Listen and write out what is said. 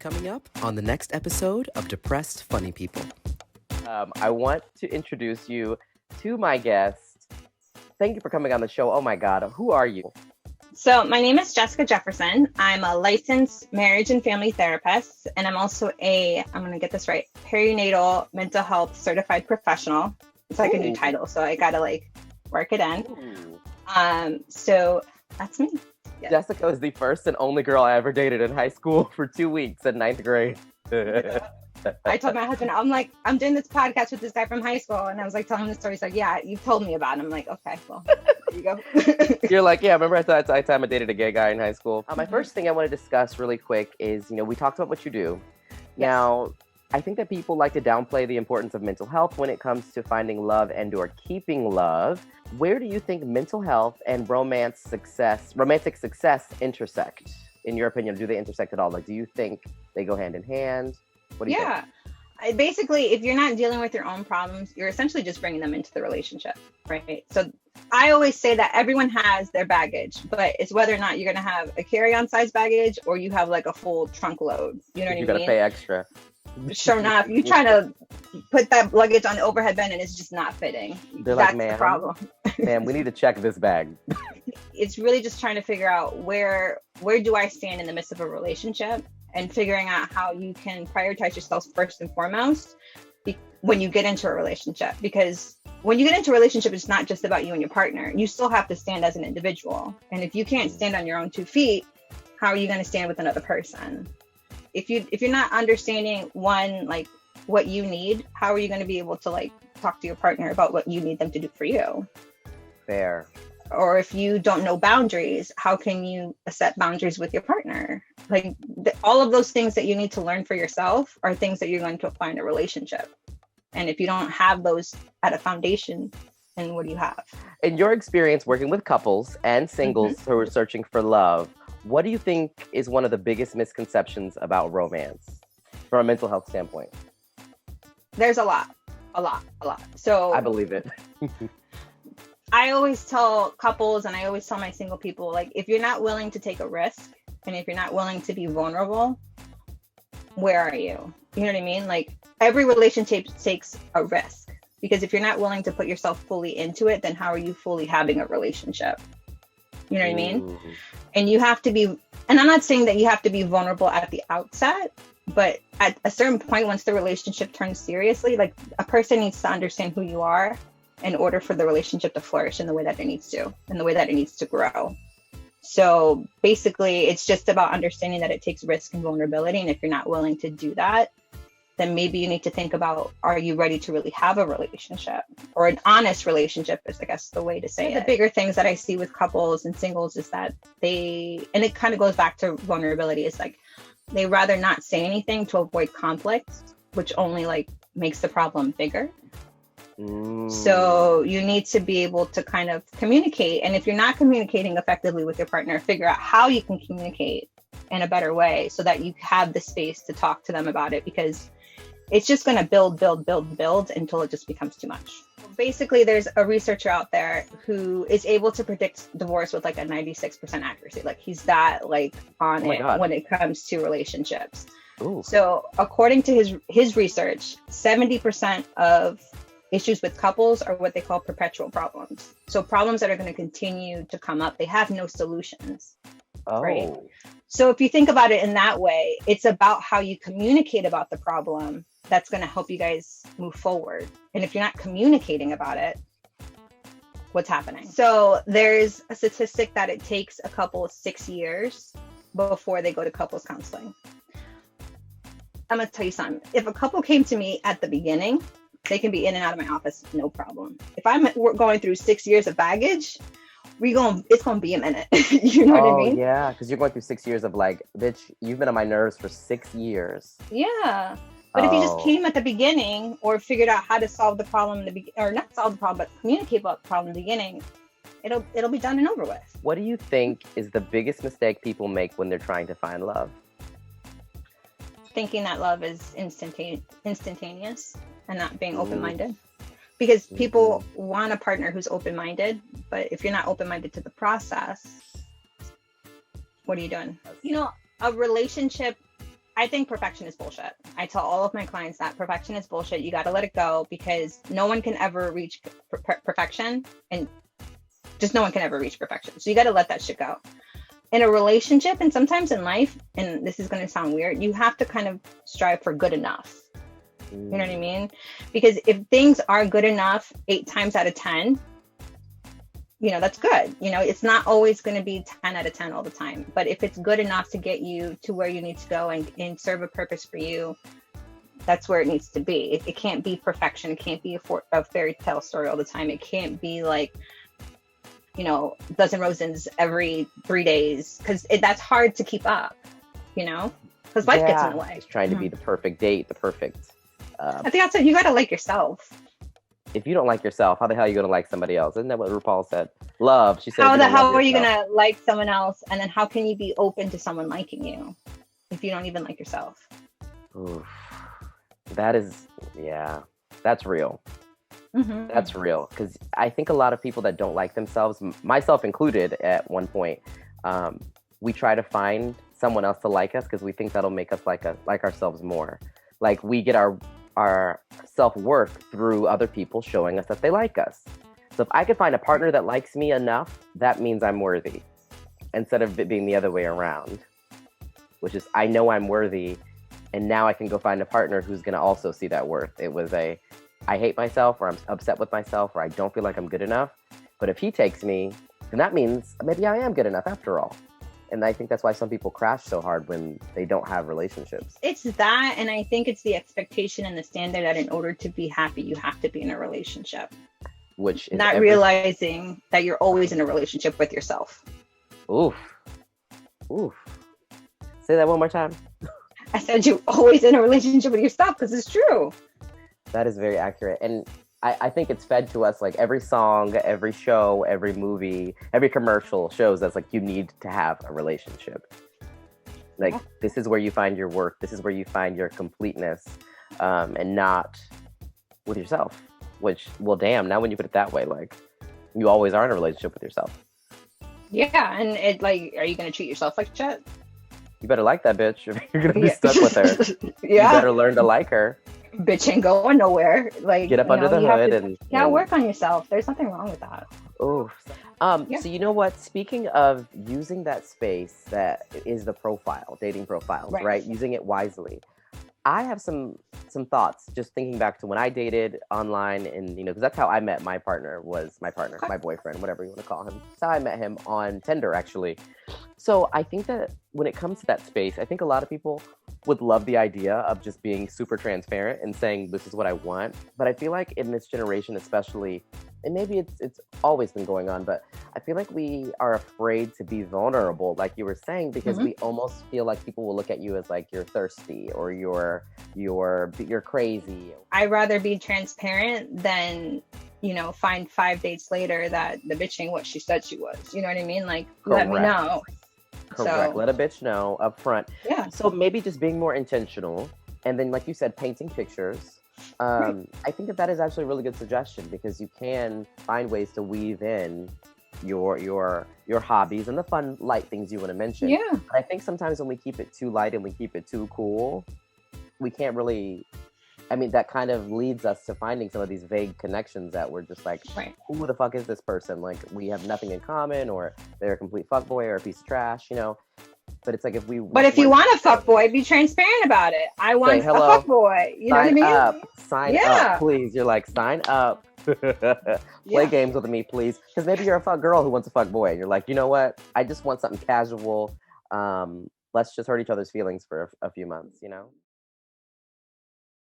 Coming up on the next episode of Depressed Funny People. I want to introduce you to my guest. Thank you for coming on the show. Oh my God, who are you? So my name is Jessica Jefferson. I'm a licensed marriage and family therapist, and I'm also I'm going to get this right, perinatal mental health certified professional. It's like a new title, so I got to work it in. So that's me. Yes. Jessica is the first and only girl I ever dated in high school for 2 weeks in 9th grade. I told my husband, I'm doing this podcast with this guy from high school. And I was telling him the story. He's like, yeah, you told me about him. I'm like, okay, well, there you go. You're like, yeah, remember I time I dated a gay guy in high school? My first thing I want to discuss really quick is, we talked about what you do. Yes. Now, I think that people like to downplay the importance of mental health when it comes to finding love and or keeping love. Where do you think mental health and romantic success intersect? In your opinion, do they intersect at all? Do you think they go hand in hand? What do you think? Basically, if you're not dealing with your own problems, you're essentially just bringing them into the relationship, right? So I always say that everyone has their baggage, but it's whether or not you're going to have a carry-on size baggage or you have a full trunk load. You know what I mean? You got to pay extra. Sure enough, you try to put that luggage on the overhead bin and it's just not fitting. That's the problem. Man, we need to check this bag. It's really just trying to figure out where do I stand in the midst of a relationship and figuring out how you can prioritize yourself first and foremost when you get into a relationship. Because when you get into a relationship, it's not just about you and your partner. You still have to stand as an individual. And if you can't stand on your own 2 feet, how are you going to stand with another person? If you're not understanding what you need, how are you going to be able to talk to your partner about what you need them to do for you? Fair. Or if you don't know boundaries, how can you set boundaries with your partner? All of those things that you need to learn for yourself are things that you're going to apply in a relationship. And if you don't have those at a foundation, then what do you have? In your experience working with couples and singles who are searching for love, what do you think is one of the biggest misconceptions about romance from a mental health standpoint? There's a lot. So I believe it. I always tell couples and I always tell my single people, if you're not willing to take a risk and if you're not willing to be vulnerable, where are you? You know what I mean? Every relationship takes a risk, because if you're not willing to put yourself fully into it, then how are you fully having a relationship? You know what I mean? And you have to be, and I'm not saying that you have to be vulnerable at the outset, but at a certain point, once the relationship turns seriously, a person needs to understand who you are in order for the relationship to flourish in the way that it needs to, in the way that it needs to grow. So basically, it's just about understanding that it takes risk and vulnerability. And if you're not willing to do that, then maybe you need to think about, are you ready to really have a relationship, or an honest relationship is, I guess, the way to say it. The bigger things that I see with couples and singles is that and it kind of goes back to vulnerability. It's they rather not say anything to avoid conflict, which only makes the problem bigger. So you need to be able to kind of communicate. And if you're not communicating effectively with your partner, figure out how you can communicate in a better way so that you have the space to talk to them about it, because it's just going to build until it just becomes too much. Basically, there's a researcher out there who is able to predict divorce with a 96% accuracy. He's that on it when it comes to relationships. Ooh. So according to his research, 70% of issues with couples are what they call perpetual problems. So problems that are going to continue to come up. They have no solutions. Oh. Right? So if you think about it in that way, it's about how you communicate about the problem that's going to help you guys move forward. And if you're not communicating about it, what's happening? So there's a statistic that it takes a couple 6 years before they go to couples counseling. I'm going to tell you something. If a couple came to me at the beginning, they can be in and out of my office, no problem. If I'm going through 6 years of baggage, it's going to be a minute. You know what I mean? Yeah, because you're going through 6 years of bitch, you've been on my nerves for 6 years. Yeah. But if you just came at the beginning or figured out how to solve the problem, or not solve the problem, but communicate about the problem in the beginning, it'll be done and over with. What do you think is the biggest mistake people make when they're trying to find love? Thinking that love is instantaneous and not being open-minded. Because people want a partner who's open-minded, but if you're not open-minded to the process, what are you doing? A relationship, I think perfection is bullshit. I tell all of my clients that perfection is bullshit. You got to let it go, because no one can ever reach perfection, and just no one can ever reach perfection. So you got to let that shit go. In a relationship, and sometimes in life, and this is going to sound weird, you have to kind of strive for good enough. You know what I mean? Because if things are good enough 8 times out of 10, that's good. It's not always going to be 10 out of 10 all the time. But if it's good enough to get you to where you need to go and serve a purpose for you, that's where it needs to be. It can't be perfection. It can't be a fairy tale story all the time. It can't be like, dozen rosins every 3 days, because that's hard to keep up, because life gets in the way. It's trying to be the perfect date, the perfect. I think that's it. You got to like yourself. If you don't like yourself, how the hell are you going to like somebody else? Isn't that what RuPaul said? Love. She said. How the hell are you going to like someone else? And then how can you be open to someone liking you if you don't even like yourself? Oof. That is, that's real. Mm-hmm. That's real. Because I think a lot of people that don't like themselves, myself included at one point, we try to find someone else to like us because we think that'll make us like ourselves more. Like we get our self-worth through other people showing us that they like us. So if I could find a partner that likes me enough, that means I'm worthy, instead of it being the other way around, which is I know I'm worthy, and now I can go find a partner who's going to also see that worth. It was I hate myself, or I'm upset with myself, or I don't feel like I'm good enough. But if he takes me, then that means maybe I am good enough after all. And I think that's why some people crash so hard when they don't have relationships. It's that, and I think it's the expectation and the standard that in order to be happy, you have to be in a relationship. Which is not realizing that you're always in a relationship with yourself. Oof. Say that one more time. I said you're always in a relationship with yourself, because it's true. That is very accurate. And I think it's fed to us, like every song, every show, every movie, every commercial shows us like you need to have a relationship. Like this is where you find your worth. This is where you find your completeness, and not with yourself. Which, well, damn, now when you put it that way, like you always are in a relationship with yourself. Yeah, and it like, are you going to treat yourself like shit? You better like that bitch if you're going to be stuck with her. Yeah. You better learn to like her. Bitch ain't going nowhere. Like, get up under the hood and work on yourself. There's nothing wrong with that. Oh, So you know what? Speaking of using that space that is the profile, dating profiles, right? Using it wisely. I have some thoughts just thinking back to when I dated online, and because that's how I met my partner, my boyfriend, whatever you want to call him. That's how I met him on Tinder, actually. So I think that when it comes to that space, I think a lot of people would love the idea of just being super transparent and saying, this is what I want. But I feel like in this generation, especially, and maybe it's always been going on, but I feel like we are afraid to be vulnerable, like you were saying, because we almost feel like people will look at you as like you're thirsty or you're crazy. I'd rather be transparent than, find 5 dates later that the bitch ain't what she said she was. You know what I mean? Like, Correct. Let me know. Correct. Let a bitch know up front. Yeah. So maybe just being more intentional, and then, like you said, painting pictures. I think that is actually a really good suggestion, because you can find ways to weave in your hobbies and the fun, light things you want to mention. Yeah. But I think sometimes when we keep it too light and we keep it too cool, we can't really. I mean, that kind of leads us to finding some of these vague connections that we're just like, who the fuck is this person? Like, we have nothing in common, or they're a complete fuckboy or a piece of trash, But it's like if we. But if you want a fuckboy, be transparent about it. I want a fuckboy. You know what I mean? Sign up, please. You're like, sign up. Play games with me, please. Because maybe you're a fuck girl who wants a fuck boy, and you're like, you know what? I just want something casual. Let's just hurt each other's feelings for a few months,